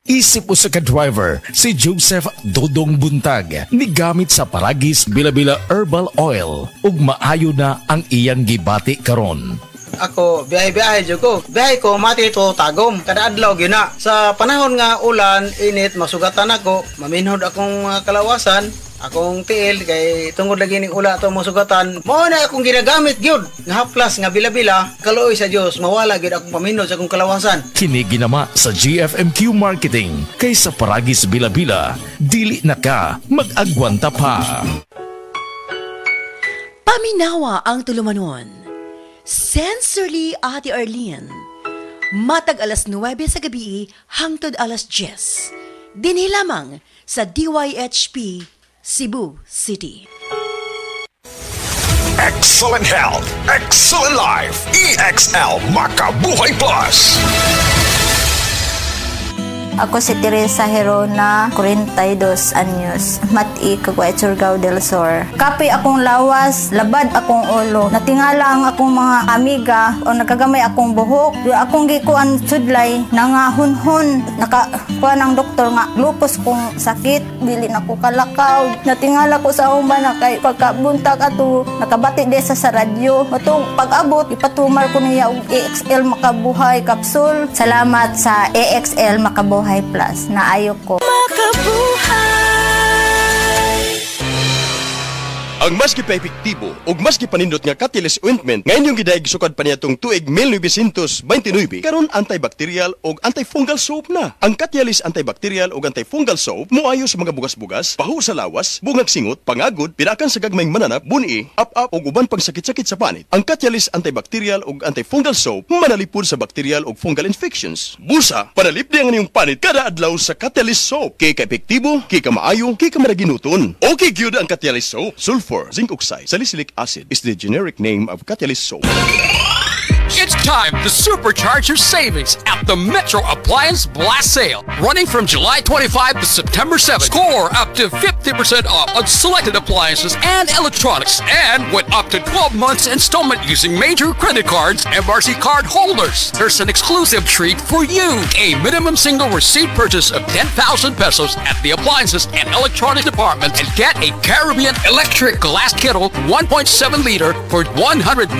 Isip usa ka driver si Joseph Dodong Buntag ni gamit sa Paragis Bila-Bila Herbal Oil ug maayo na ang iyang gibati karon. Ako, biyahe-biyahe dyan ko. Biyahe ko, mati ito tagom. Kada adlaw gina. Sa panahon nga ulan, init, masugatan ako. Maminhod akong kalawasan. Akong tiil, kay tungod lagi ning ula ito masugatan. Mao na akong ginagamit gyud. Nga haplas, nga bila-bila. Kaluoy sa Dios, mawala gyud akong paminhod sa akong kalawasan. Kini ginama sa GFMQ Marketing. Kay sa Paragis Bila-Bila, dili na ka mag-agwanta pa. Paminawa ang tulumanon. Sensorily Ate Arlene. Matag alas 9 sa gabi hangtod alas 10. Dinhi lamang sa DYHP Cebu City. Excellent health, excellent life. EXL Makabuhay Plus. Ako si Teresa Herona, 42 anyos, mati kagway Surigao del Sur. Kapi akong lawas, labad akong ulo. Natingala ang akong mga amiga o nakagamay akong buhok. Di akong gikuan sudlay, nangahunhon. Nakakuha ng doktor nga, lupus kong sakit, dili na ko kalakaw. Natingala ko sa umba na kay pagkabuntag ato, nakabati desa sa radyo. Matong pag-abot, ipatumar ko niya og EXL Makabuhay Capsule. Salamat sa EXL Makabuhay Plus na ayo ko. Ang mas gipa-epektibo ug mas gipanindot nga Catalyst Ointment ngayon yung gidayeg sukad pa niya tong tuig 1929 karon antibacterial ug antifungal soap na. Ang Catalyst antibacterial ug antifungal soap moayo sa mga bugas-bugas, pahu sa lawas, bungag singot, pangagod, pinakan sa gagmayng mananap, buni, up-up ug uban pang sakit-sakit sa panit. Ang Catalyst antibacterial ug antifungal soap manalipod sa bacterial ug fungal infections. Busa, panalip di ang inyong panit kada adlaw sa Catalyst soap. Kay ka-epektibo, kay ka maayo, kay ka maraginuton. Okay gyud ang Catalyst soap. Sulfur, zinc oxide, salicylic acid is the generic name of Catalyst soap. It's time to supercharge your savings at the Metro Appliance Blast Sale. Running from July 25 to September 7. Score up to 50% off on selected appliances and electronics. And with up to 12 months installment using major credit cards, MRC card holders. There's an exclusive treat for you. A minimum single receipt purchase of 10,000 pesos at the appliances and electronics department and get a Caribbean electric glass kettle 1.7 liter for 199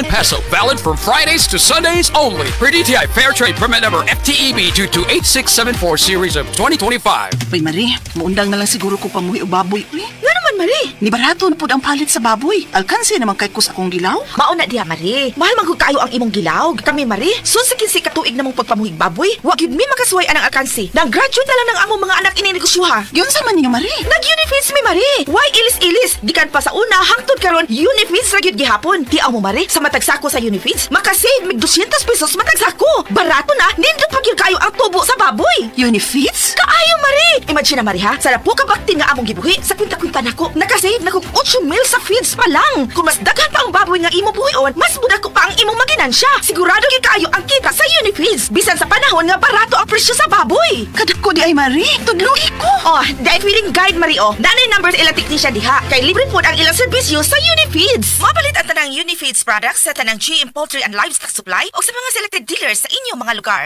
peso. Valid from Fridays to Sundays only. Per DTI Fairtrade permit number FTEB 228674 series of 2025. Uy, Marie, maundang na lang siguro ko pamuhi o baboy. Uy, nga naman, Marie. Ni barato na po ang palit sa baboy. Alkansi naman kay kus akong gilaw. Mauna diha, Marie. Mahal magkog kayo ang imong gilaw. Kami, Marie, susikin si katuig namong pagpamuhig baboy. Wag yun mi makasuway anang alkansi. Nag-graduate na lang ng among mga anak ininegosyoha. Yun sa man niyo, Marie. Nag-Unifeeds mi, Marie. Why ilis-ilis? Gikan pa sa una, hangtod karon Unifeeds ra gyud gihapon. Tiaw mo, Marie, sa matag sako sa Unifeeds, makasave mig 200 pesos matag sako. Barato na, nindot pa gyud kayo ang tubo sa baboy. Unifeeds? Kaayo, Marie. Imagine na, Marie, ha? Sa po kabaktin nga among gibuhi, sa kwinta-kwinta nako, nakasave na kog 8 mil sa feeds pa lang. Kung mas daghan pa ang baboy nga imo buhion, mas budak ko pa ang imong maginansya. Sigurado gyud kayo ang kita sa Unifeeds. Bisan sa panahon nga barato ang presyo sa baboy. Kadako di ay, Marie. Tudloy ko. Oh, dahil feeling guide, Marie, oh. Nanay numbers ilang technician diha. Kay libre po ang ilang serbisyo sa Unifeeds. Mapalit ang tanang Unifeeds products sa tanang GM Poultry and Livestock Supply o sa mga selected dealers sa inyong mga lugar.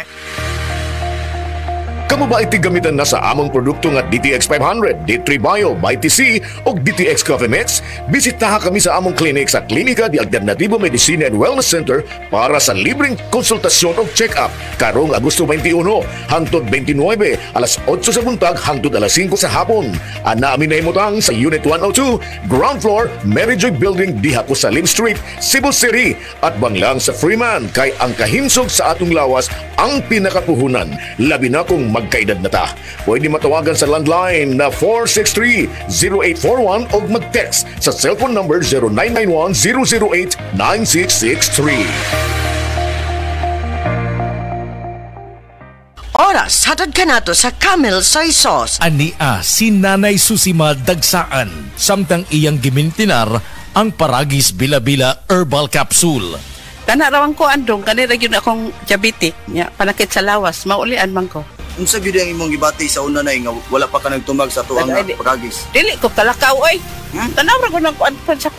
Kamu ba itigamitan na sa among produkto nga DTX 500, D3 Bio, MyTC o DTX Coffee Mix? Bisitaha kami sa among klinik sa Klinika di Alternativo Medicine and Wellness Center para sa libreng konsultasyon o check-up karong Agosto 21 hangtod 29 alas 8 sa buntag hangtod alas 5 sa hapon. Ana amin na imutang sa Unit 102, Ground Floor, Mary Joy Building diha ko sa Lim Street, Cebu City at banglang sa Freeman kay ang kahinsog sa atong lawas ang pinakapuhunan. Labi na kung magkaedad na ta. Pwede matawagan sa landline na 463-0841 o mag-text sa cellphone number 0991-008-9663. Oras, hatad ka nato sa Camel Soy Sauce. Ania si Nanay Susima Dagsaan samtang iyang gimintinar ang Paragis Bila-Bila Herbal Capsule. Tanarawan ko andong, kanira yun akong diabetic. Panakit sa lawas, maulian man ko. Unsa gyud ang imong gibati sa una na nga wala pa ka nagtumag sa tuang Paragis? Dili ko talakaw oy. Tanaw ra ko nang kuan sa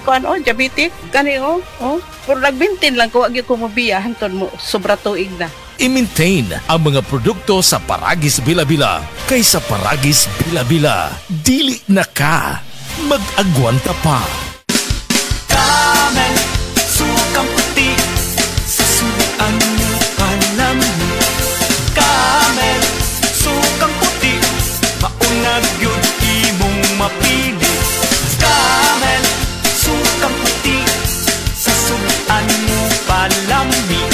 kuan diabetic. Kani Puro nagbintin lang ko, wag ko mobiya, hantod mo, sobra tuig na. i-maintain ang mga produkto sa Paragis Bila-Bila. Kay sa Paragis Bila-Bila, dili na ka mag-agwanta pa. Camel, sukang puti, sa suan mo palamin. Camel, sukang puti, maunag yun imong mapili. Camel, sukang puti, sa suan mo palamin.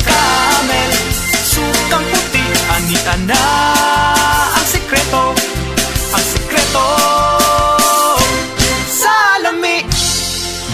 Camel, sukang puti, anita na ang sekreto, ang sekreto.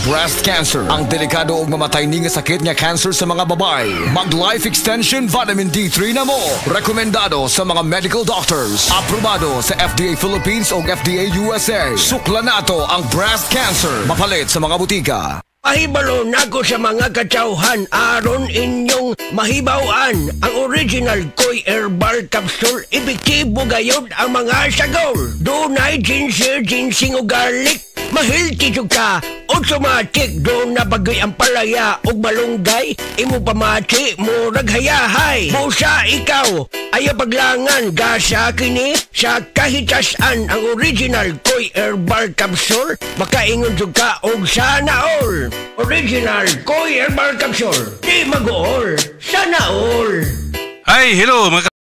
Breast cancer, ang delikado ug mamatay ni nga sakit nga cancer sa mga babae. Mag-life extension vitamin D3 na mo. Rekomendado sa mga medical doctors. Aprobado sa FDA Philippines ug FDA USA. Sukla nato ang breast cancer. Mapalit sa mga butika. Mahibalo nako sa mga katsauhan aron inyong mahibawan ang original Koy Herbal Capsule. Epektibo gayod ang mga sagol. Dunay ginger, ginseng o garlic. Mahilti jud ka, automatic do na bagay ang palaya ug malunggay. Imo pamati mo raghayahay. Busa ikaw, aya paglangan gasa kini sa kahitasan ang original Koy Herbal Capsule. Makaingon jud ka og sana all. Original Koy Herbal Capsule, di mag-all, sana all. Hi, hello mga